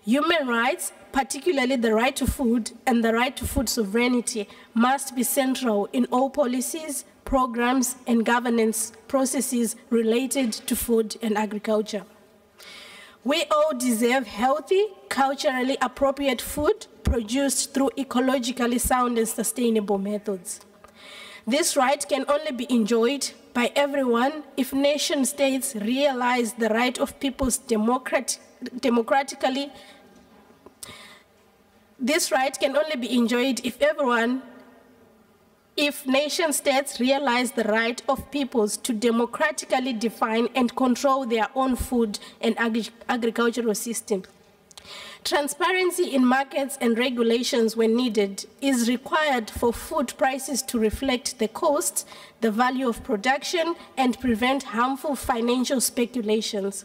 Human rights, particularly the right to food and the right to food sovereignty, must be central in all policies, programs, and governance processes related to food and agriculture. We all deserve healthy, culturally appropriate food produced through ecologically sound and sustainable methods. This right can only be enjoyed by everyone if nation states realize the right of peoples democratically. This right can only be enjoyed if nation states realize the right of peoples to democratically define and control their own food and agricultural system. Transparency in markets and regulations when needed is required for food prices to reflect the cost, the value of production, and prevent harmful financial speculations.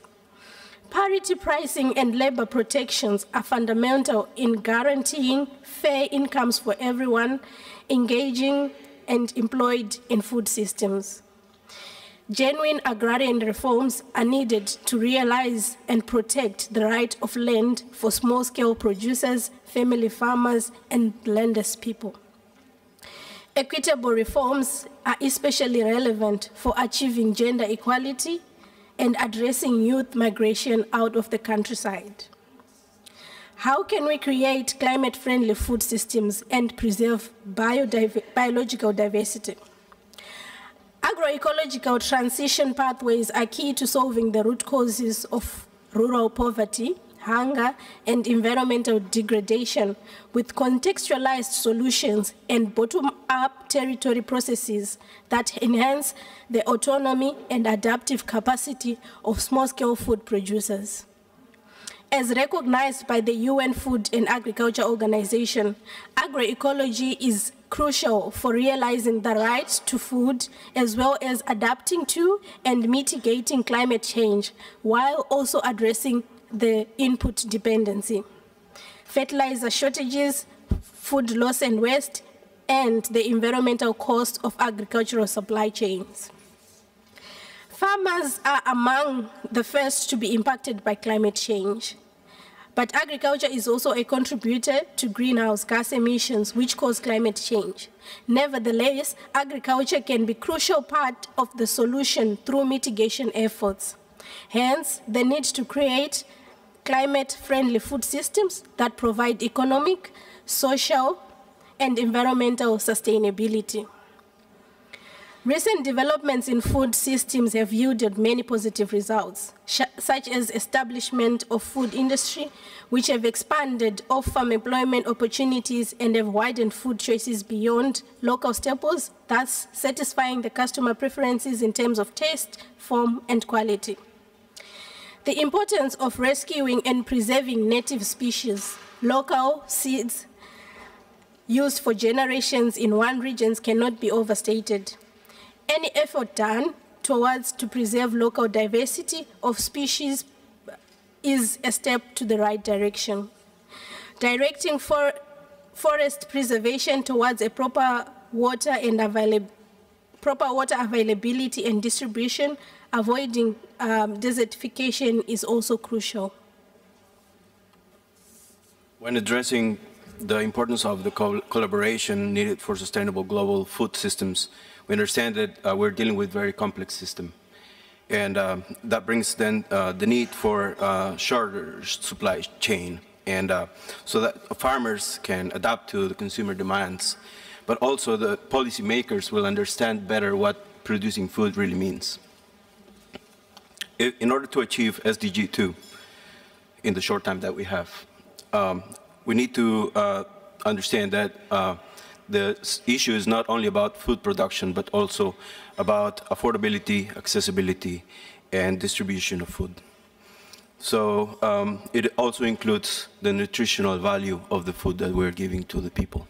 Parity pricing and labor protections are fundamental in guaranteeing fair incomes for everyone engaging and employed in food systems. Genuine agrarian reforms are needed to realize and protect the right of land for small-scale producers, family farmers, and landless people. Equitable reforms are especially relevant for achieving gender equality and addressing youth migration out of the countryside. How can we create climate-friendly food systems and preserve biological diversity? Agroecological transition pathways are key to solving the root causes of rural poverty, hunger, and environmental degradation with contextualized solutions and bottom-up territory processes that enhance the autonomy and adaptive capacity of small-scale food producers. As recognized by the UN Food and Agriculture Organization, agroecology is crucial for realizing the right to food as well as adapting to and mitigating climate change while also addressing the input dependency, fertilizer shortages, food loss and waste, and the environmental cost of agricultural supply chains. Farmers are among the first to be impacted by climate change. But agriculture is also a contributor to greenhouse gas emissions, which cause climate change. Nevertheless, agriculture can be a crucial part of the solution through mitigation efforts. Hence, the need to create climate-friendly food systems that provide economic, social, and environmental sustainability. Recent developments in food systems have yielded many positive results, such as establishment of food industry, which have expanded off-farm employment opportunities and have widened food choices beyond local staples, thus satisfying the customer preferences in terms of taste, form, and quality. The importance of rescuing and preserving native species, local seeds used for generations in one region cannot be overstated. Any effort done towards to preserve local diversity of species is a step to the right direction. Directing forest preservation towards a proper water availability and distribution, avoiding desertification is also crucial. When addressing the importance of the collaboration needed for sustainable global food systems, we understand that we're dealing with a very complex system. And that brings then the need for shorter supply chain, and so that farmers can adapt to the consumer demands, but also the policymakers will understand better what producing food really means. In order to achieve SDG 2 in the short time that we have, we need to understand that the issue is not only about food production, but also about affordability, accessibility, and distribution of food. So it also includes the nutritional value of the food that we're giving to the people.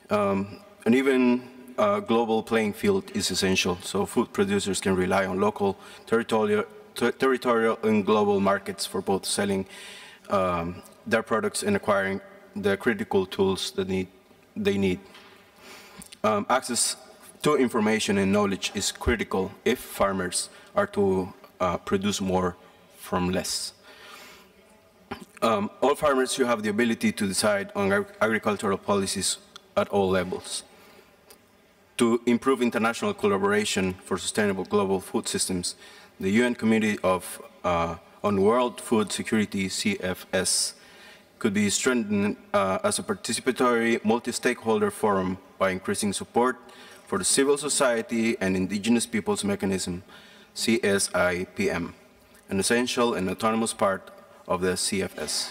And even a global playing field is essential, so food producers can rely on local, territorial and global markets for both selling their products and acquiring the critical tools that they need. Access to information and knowledge is critical if farmers are to produce more from less. All farmers should have the ability to decide on agricultural policies at all levels. To improve international collaboration for sustainable global food systems, the UN Committee on World Food Security, CFS, could be strengthened as a participatory multi-stakeholder forum by increasing support for the civil society and indigenous peoples mechanism, CSIPM, an essential and autonomous part of the CFS.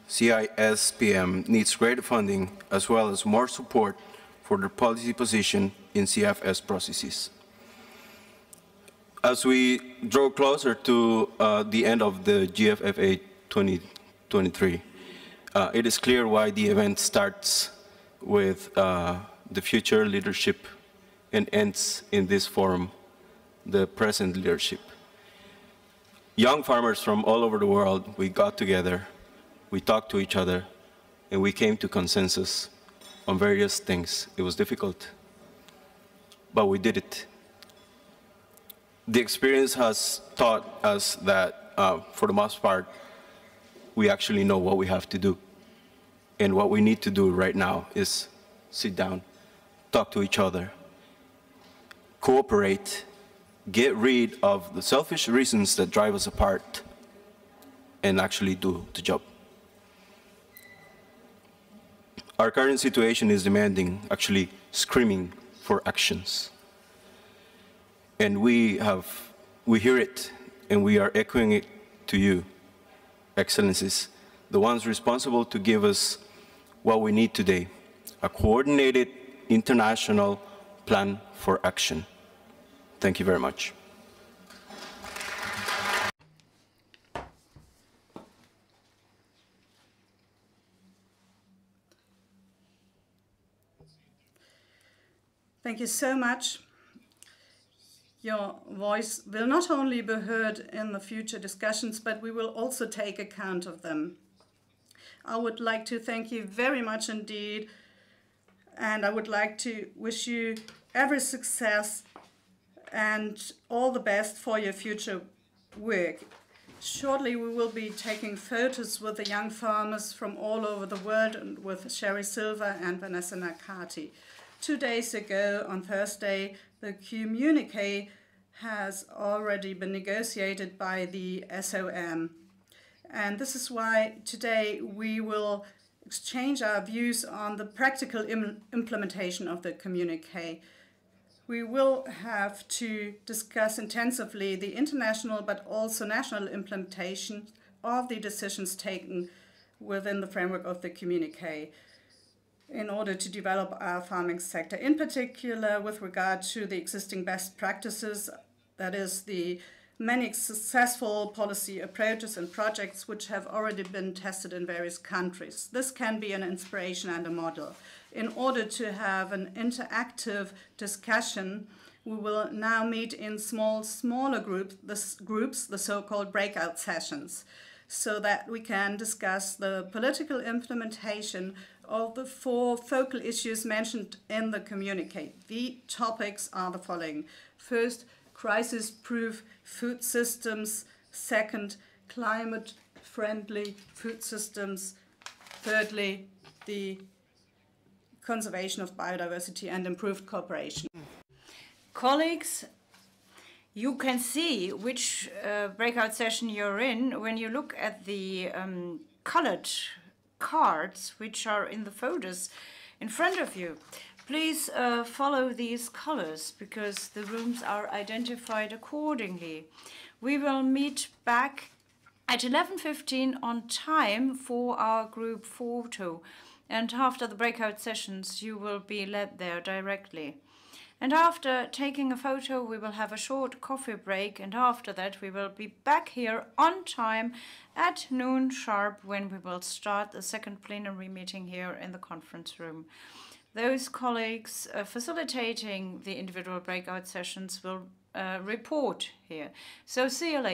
CISPM needs greater funding as well as more support for their policy position in CFS processes. As we draw closer to the end of the GFFA 2023, it is clear why the event starts with the future leadership and ends in this forum, the present leadership. Young farmers from all over the world, we got together, we talked to each other, and we came to consensus on various things. It was difficult, but we did it. The experience has taught us that, for the most part, we actually know what we have to do. And what we need to do right now is sit down, talk to each other, cooperate, get rid of the selfish reasons that drive us apart, and actually do the job. Our current situation is demanding, actually screaming for actions. And we hear it, and we are echoing it to you, Excellencies, the ones responsible to give us what we need today, a coordinated international plan for action. Thank you very much. Thank you so much. Your voice will not only be heard in the future discussions, but we will also take account of them. I would like to thank you very much indeed, and I would like to wish you every success and all the best for your future work. Shortly we will be taking photos with the young farmers from all over the world and with Sherry Silver and Vanessa Nakati. 2 days ago, on Thursday, the communique has already been negotiated by the SOM. And this is why today we will exchange our views on the practical implementation of the communique. We will have to discuss intensively the international but also national implementation of the decisions taken within the framework of the communique in order to develop our farming sector, in particular with regard to the existing best practices, that is the many successful policy approaches and projects which have already been tested in various countries. This can be an inspiration and a model. In order to have an interactive discussion, we will now meet in smaller groups, the so-called breakout sessions. so that we can discuss the political implementation of the 4 focal issues mentioned in the communique. The topics are the following. First, crisis-proof food systems. Second, climate-friendly food systems. Thirdly, the conservation of biodiversity and improved cooperation. Colleagues, you can see which breakout session you're in when you look at the colored cards which are in the folders in front of you. Please follow these colors because the rooms are identified accordingly. We will meet back at 11:15 on time for our group photo, and after the breakout sessions you will be led there directly. And after taking a photo we will have a short coffee break, and after that we will be back here on time at noon sharp when we will start the second plenary meeting here in the conference room. Those colleagues facilitating the individual breakout sessions will report here. So see you later.